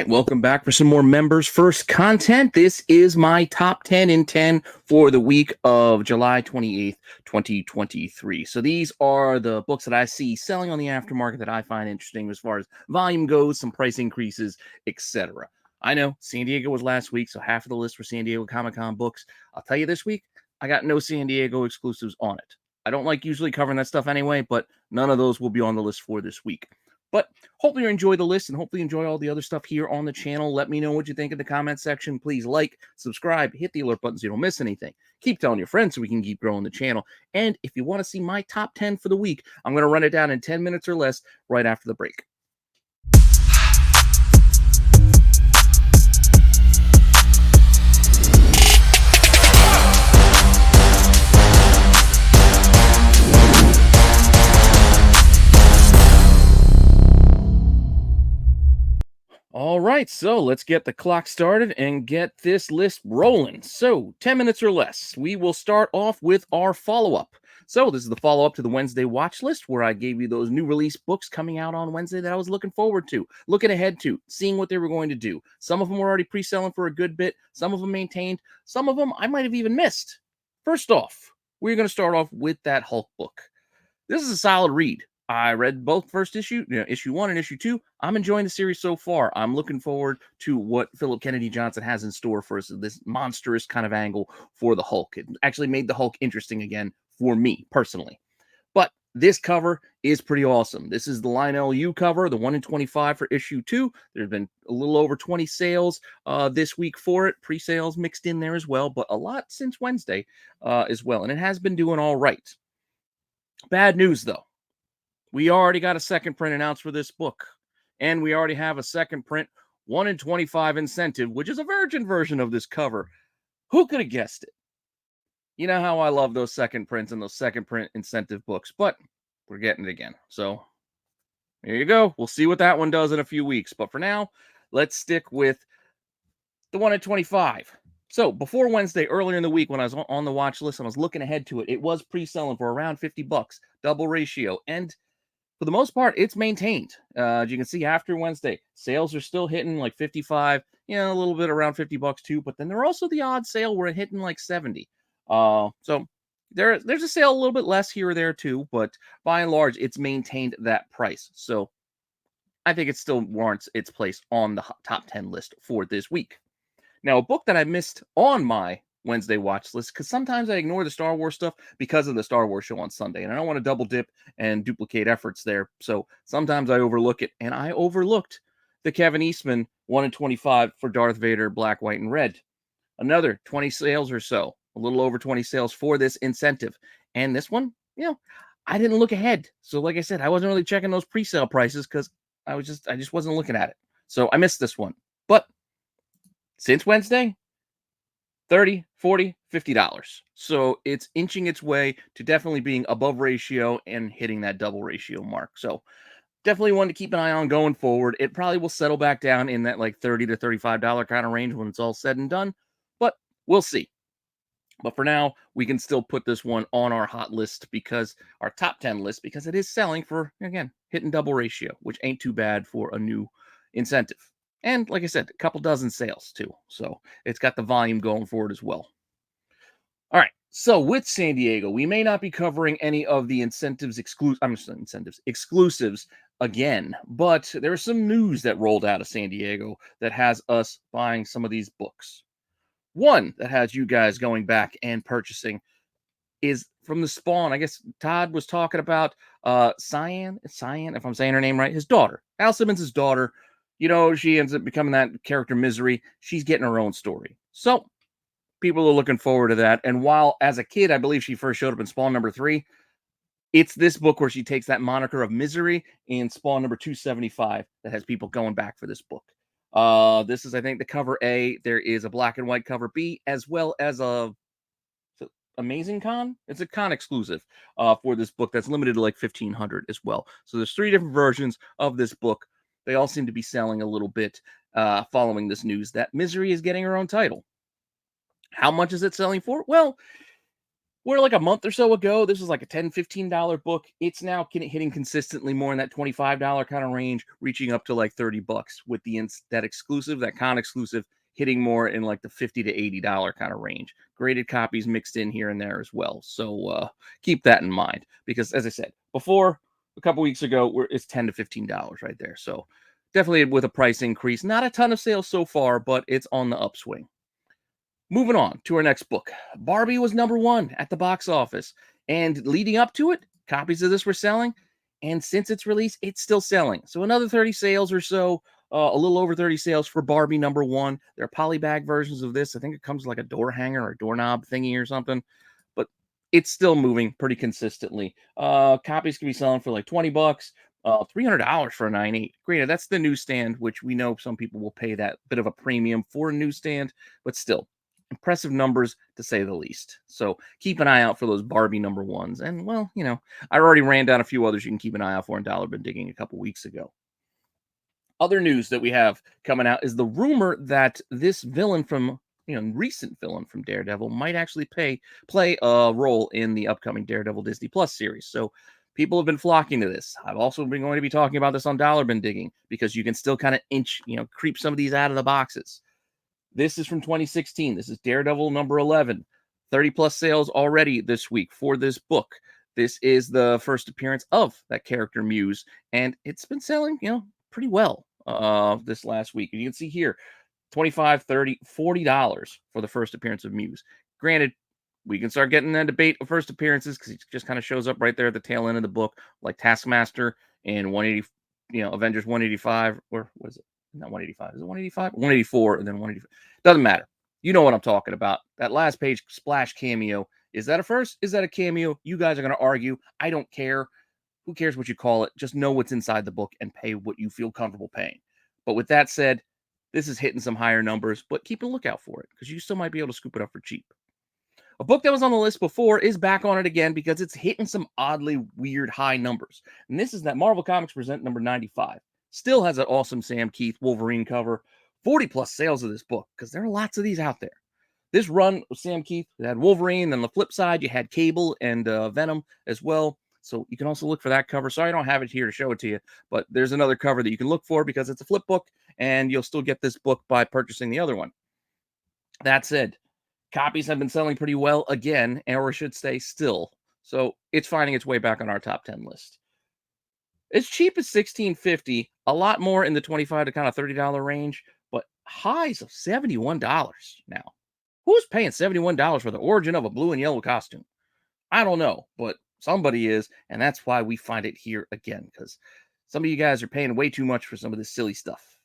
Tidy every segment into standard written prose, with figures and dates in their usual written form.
right, welcome back for some more members first content. This is my top 10 in 10 for the week of July 28th, 2023. So these are the books that I see selling on the aftermarket that I find interesting as far as volume goes, some price increases, etc. I know San Diego was last week, so half of the list were San Diego Comic-Con books. I'll tell you this week, I got no San Diego exclusives on it. I don't like usually covering that stuff anyway, but none of those will be on the list for this week. But hopefully you enjoy the list and hopefully enjoy all the other stuff here on the channel. Let me know what you think in the comment section. Please like, subscribe, hit the alert button so you don't miss anything. Keep telling your friends so we can keep growing the channel. And if you want to see my top 10 for the week, I'm going to run it down in 10 minutes or less right after the break. All right, so let's get the clock started and get this list rolling. So 10 minutes or less, we will start off with our follow-up. So this is the follow-up to the Wednesday watch list where I gave you those new release books coming out on Wednesday that I was looking forward to, looking ahead to, seeing what they were going to do. Some of them were already pre-selling for a good bit. Some of them maintained. Some of them I might have even missed. First off, we're going to start off with that Hulk book. This is a solid read. I read both first issue, issue 1 and issue 2. I'm enjoying the series so far. I'm looking forward to what Philip Kennedy Johnson has in store for us, this monstrous kind of angle for the Hulk. It actually made the Hulk interesting again for me personally. But this cover is pretty awesome. This is the Lionel U cover, the 1 in 25 for issue 2. There's been a little over 20 sales this week for it. Pre-sales mixed in there as well, but a lot since Wednesday as well. And it has been doing all right. Bad news, though. We already got a second print announced for this book. And we already have a second print 1 in 25 incentive, which is a virgin version of this cover. Who could have guessed it? You know how I love those second prints and those second print incentive books, but we're getting it again. So here you go. We'll see what that one does in a few weeks. But for now, let's stick with the 1 in 25. So before Wednesday, earlier in the week, when I was on the watch list and I was looking ahead to it, it was pre-selling for around $50, double ratio. And for the most part, it's maintained. As you can see, after Wednesday, sales are still hitting like 55, a little bit around $50 too. But then there are also the odd sale where it's hitting like 70. So there's a sale a little bit less here or there too. But by and large, it's maintained that price. So I think it still warrants its place on the top 10 list for this week. Now, a book that I missed on my Wednesday watch list, because sometimes I ignore the Star Wars stuff because of the Star Wars show on Sunday, and I don't want to double dip and duplicate efforts there. So sometimes I overlook it, and I overlooked the Kevin Eastman 1 in 25 for Darth Vader, Black, White, and Red. Another 20 sales or so, a little over 20 sales for this incentive. And this one, I didn't look ahead. So like I said, I wasn't really checking those pre-sale prices because I just wasn't looking at it. So I missed this one. But since Wednesday, $30, $40, $50. So it's inching its way to definitely being above ratio and hitting that double ratio mark. So definitely one to keep an eye on going forward. It probably will settle back down in that like $30 to $35 kind of range when it's all said and done, but we'll see. But for now, we can still put this one on our hot list because our top 10 list, because it is selling for, again, hitting double ratio, which ain't too bad for a new incentive. And like I said, a couple dozen sales too. So it's got the volume going for it as well. All right. So with San Diego, we may not be covering any of the exclusives again, but there's some news that rolled out of San Diego that has us buying some of these books. One that has you guys going back and purchasing is from the Spawn. I guess Todd was talking about Cyan, if I'm saying her name right, his daughter. Al Simmons' daughter. She ends up becoming that character Misery. She's getting her own story. So people are looking forward to that. And while as a kid, I believe she first showed up in Spawn number 3, it's this book where she takes that moniker of Misery in Spawn number 275 that has people going back for this book. This is, I think, the cover A. There is a black and white cover B, as well as a Amazing Con. It's a con exclusive for this book that's limited to like 1,500 as well. So there's 3 different versions of this book. They all seem to be selling a little bit following this news that Misery is getting her own title. How much is it selling for? Well, Where like a month or so ago, this was like a $10, $15 book. It's now hitting consistently more in that $25 kind of range, reaching up to like $30 with that exclusive, that con exclusive, hitting more in like the $50 to $80 kind of range. Graded copies mixed in here and there as well. So keep that in mind because, as I said before, a couple weeks ago, it's $10 to $15 right there. So definitely with a price increase. Not a ton of sales so far, but it's on the upswing. Moving on to our next book. Barbie was number one at the box office. And leading up to it, copies of this were selling. And since its release, it's still selling. So another 30 sales or so, a little over 30 sales for Barbie number one. There are polybag versions of this. I think it comes with like a door hanger or a doorknob thingy or something. But it's still moving pretty consistently. Copies can be selling for like $20. $300 for a 9.8. Granted, that's the newsstand, which we know some people will pay that bit of a premium for a newsstand, but still, impressive numbers to say the least. So keep an eye out for those Barbie number ones. And well, I already ran down a few others you can keep an eye out for in Dollar Bin Digging a couple weeks ago. Other news that we have coming out is the rumor that this villain from recent villain from Daredevil might actually play a role in the upcoming Daredevil Disney Plus series. So people have been flocking to this. I've also been going to be talking about this on Dollar Bin Digging because you can still kind of creep some of these out of the boxes. This is from 2016. This is Daredevil number 11. 30 plus sales already this week for this book. This is the first appearance of that character Muse, and it's been selling, pretty well this last week. And you can see here, $25, $30, $40 for the first appearance of Muse. Granted, we can start getting that debate of first appearances because he just kind of shows up right there at the tail end of the book, like Taskmaster in 180, Avengers 185, or what is it? Not 185. Is it 185? 184, and then 185. Doesn't matter. You know what I'm talking about. That last page splash cameo. Is that a first? Is that a cameo? You guys are going to argue. I don't care. Who cares what you call it? Just know what's inside the book and pay what you feel comfortable paying. But with that said, this is hitting some higher numbers, but keep a lookout for it because you still might be able to scoop it up for cheap. A book that was on the list before is back on it again because it's hitting some oddly weird high numbers. And this is that Marvel Comics Present number 95. Still has an awesome Sam Keith Wolverine cover. 40 plus sales of this book because there are lots of these out there. This run with Sam Keith had Wolverine, and on the flip side, you had Cable and Venom as well. So you can also look for that cover. Sorry, I don't have it here to show it to you, but there's another cover that you can look for because it's a flip book, and you'll still get this book by purchasing the other one. That said, copies have been selling pretty well again, or I should say still. So it's finding its way back on our top 10 list. It's cheap as $16.50, a lot more in the $25 to kind of $30 range, but highs of $71 now. Who's paying $71 for the origin of a blue and yellow costume? I don't know, but somebody is, and that's why we find it here again, because some of you guys are paying way too much for some of this silly stuff.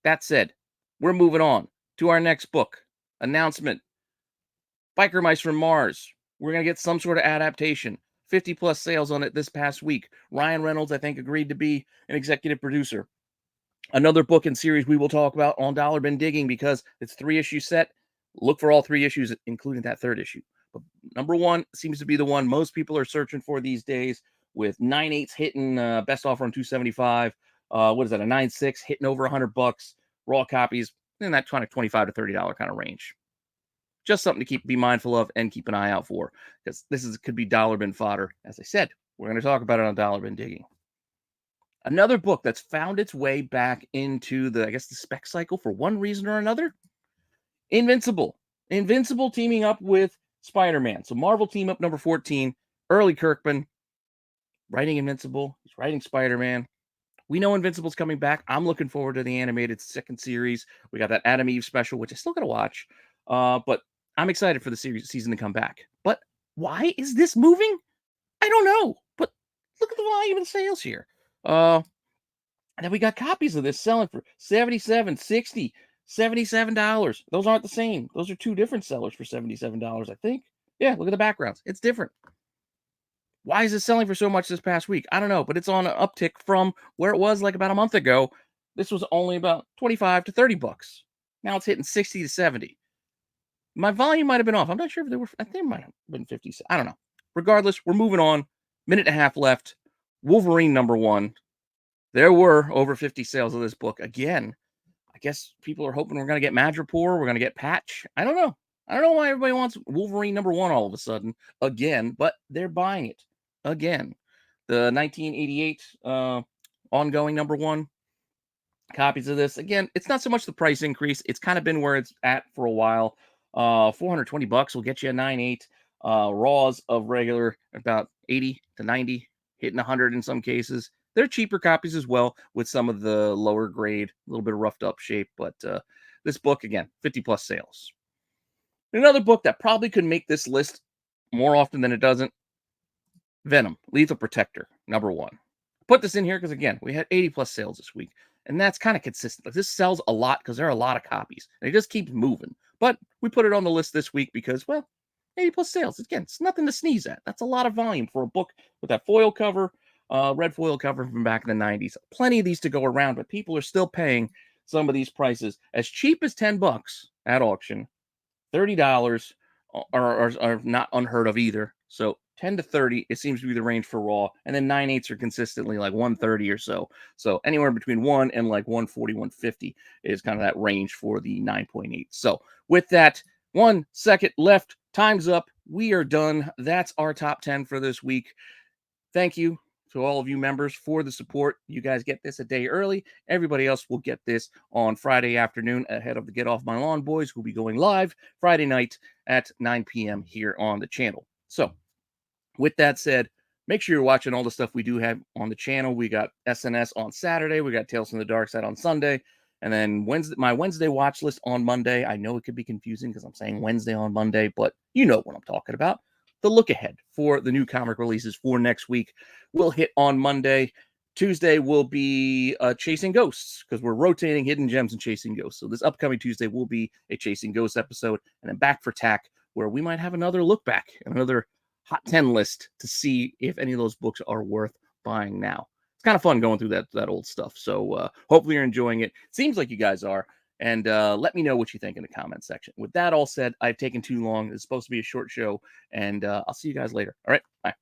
That said, we're moving on to our next book. Announcement. Biker Mice from Mars. We're going to get some sort of adaptation. 50 plus sales on it this past week. Ryan Reynolds, I think, agreed to be an executive producer. Another book and series we will talk about on Dollar Bin Digging because it's 3-issue set. Look for all 3 issues, including that 3rd issue. But number one seems to be the one most people are searching for these days, with 9.8s hitting best offer on 275. What is that? A 9.6 hitting over $100. Raw copies in that kind of $25 to $30 kind of range. Just something to be mindful of and keep an eye out for, because could be dollar bin fodder. As I said, we're going to talk about it on Dollar Bin Digging. Another book that's found its way back into the spec cycle for one reason or another. Invincible. Invincible teaming up with Spider-Man. So Marvel team up number 14. Early Kirkman writing Invincible. He's writing Spider-Man. We know Invincible's coming back. I'm looking forward to the animated 2nd series. We got that Adam Eve special, which I still got to watch. But I'm excited for the season to come back. But why is this moving? I don't know. But look at the volume of the sales here. And then we got copies of this selling for $77, $60, $77. Those aren't the same. Those are 2 different sellers for $77, I think. Yeah, look at the backgrounds. It's different. Why is it selling for so much this past week? I don't know, but it's on an uptick from where it was like about a month ago. This was only about $25 to $30. Now it's hitting 60 to 70. My volume might have been off. I'm not sure if I think it might have been 50. I don't know. Regardless, we're moving on. Minute and a half left. Wolverine number 1. There were over 50 sales of this book. Again, I guess people are hoping we're going to get Madripoor. We're going to get Patch. I don't know. I don't know why everybody wants Wolverine #1 all of a sudden again, but they're buying it again. The 1988 ongoing #1 copies of this. Again, it's not so much the price increase. It's kind of been where it's at for a while. $420 will get you a 9.8. Raws of regular about 80 to 90, hitting 100 in some cases. They're cheaper copies as well, with some of the lower grade, a little bit of roughed up shape. But this book, again, 50 plus sales. Another book that probably could make this list more often than it doesn't, Venom, Lethal Protector, #1. Put this in here because, again, we had 80 plus sales this week, and that's kind of consistent. Like, this sells a lot because there are a lot of copies, and it just keeps moving. But we put it on the list this week because, well, 80 plus sales. Again, it's nothing to sneeze at. That's a lot of volume for a book with that foil cover, red foil cover from back in the 90s. Plenty of these to go around, but people are still paying some of these prices as cheap as $10 at auction. $30 are not unheard of either. So 10 to 30, it seems to be the range for raw. And then 9.8s are consistently like 130 or so. So anywhere between 1 and like 140, 150 is kind of that range for the 9.8. So with that, 1 second left. Time's up. We are done. That's our top 10 for this week. Thank you to all of you members for the support. You guys get this a day early. Everybody else will get this on Friday afternoon ahead of the Get Off My Lawn Boys, who'll be going live Friday night at 9 p.m. here on the channel. So with that said, make sure you're watching all the stuff we do have on the channel. We got SNS on Saturday. We got Tales from the Dark Side on Sunday. And then my Wednesday watch list on Monday. I know it could be confusing because I'm saying Wednesday on Monday, but you know what I'm talking about. The look ahead for the new comic releases for next week will hit on Monday. Tuesday will be Chasing Ghosts because we're rotating Hidden Gems and Chasing Ghosts. So this upcoming Tuesday will be a Chasing Ghosts episode, and then back for TAC, where we might have another look back and another Hot 10 list to see if any of those books are worth buying now. It's kind of fun going through that old stuff. So hopefully you're enjoying it. Seems like you guys are. And let me know what you think in the comment section. With that all said, I've taken too long. It's supposed to be a short show. And I'll see you guys later. All right. Bye.